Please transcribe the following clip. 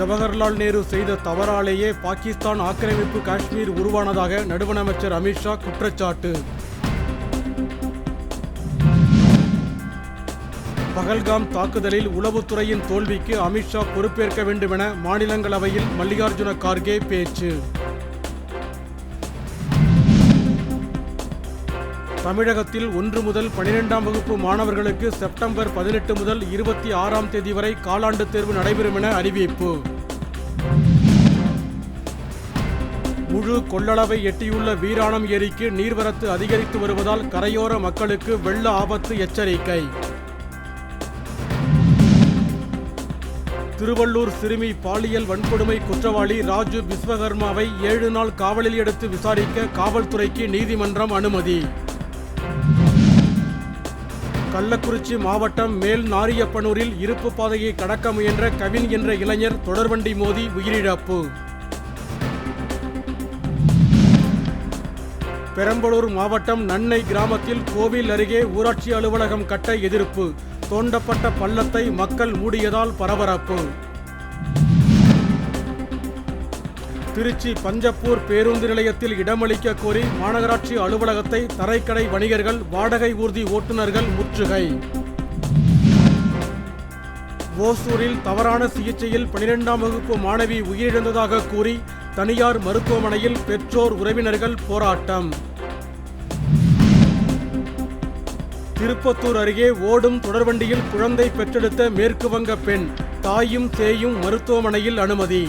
ஜவஹர்லால் நேரு செய்த தவறாலேயே பாகிஸ்தான் ஆக்கிரமிப்பு காஷ்மீர் உருவானதாக நடுவண் அமைச்சர் அமித்ஷா குற்றச்சாட்டு. பகல்காம் தாக்குதலில் உளவுத்துறையின் தோல்விக்கு அமித்ஷா பொறுப்பேற்க வேண்டுமென மாநிலங்களவையில் மல்லிகார்ஜுன கார்கே பேச்சு. தமிழகத்தில் 1 முதல் 12ஆம் வகுப்பு மாணவர்களுக்கு செப்டம்பர் 18 முதல் 26ஆம் தேதி வரை காலாண்டு தேர்வு நடைபெறும் என அறிவிப்பு. முழு கொள்ளளவை எட்டியுள்ள வீராணம் ஏரிக்கு நீர்வரத்து அதிகரித்து வருவதால் கரையோர மக்களுக்கு வெள்ள ஆபத்து எச்சரிக்கை. திருவள்ளூர் சிறுமி பாலியல் வன்கொடுமை குற்றவாளி ராஜு விஸ்வகர்மாவை 7 நாள் காவலில் எடுத்து விசாரிக்க காவல்துறைக்கு நீதிமன்றம் அனுமதி. கள்ளக்குறிச்சி மாவட்டம் மேல் நாரியப்பனூரில் இருப்பு பாதையை கடக்க முயன்ற கவின் என்ற இளைஞர் தொடர்வண்டி மோதி உயிரிழப்பு. பெரம்பலூர் மாவட்டம் நன்னை கிராமத்தில் கோவில் அருகே ஊராட்சி அலுவலகம் கட்ட எதிர்ப்பு. தோண்டப்பட்ட பள்ளத்தை மக்கள் மூடியதால் பரபரப்பு. திருச்சி பஞ்சப்பூர் பேருந்து நிலையத்தில் இடமளிக்க கோரி மாநகராட்சி அலுவலகத்தை தரைக்கடை வணிகர்கள், வாடகை ஊர்தி ஓட்டுநர்கள் முற்றுகை. ஓசூரில் தவறான சிகிச்சையில் 12ஆம் வகுப்பு மாணவி உயிரிழந்ததாக கூறி தனியார் மருத்துவமனையில் பெற்றோர் உறவினர்கள் போராட்டம். திருப்பத்தூர் அருகே ஓடும் தொடர்வண்டியில் குழந்தை பெற்றெடுத்த மேற்கு வங்க பெண், தாயும் சேயும் மருத்துவமனையில் அனுமதி.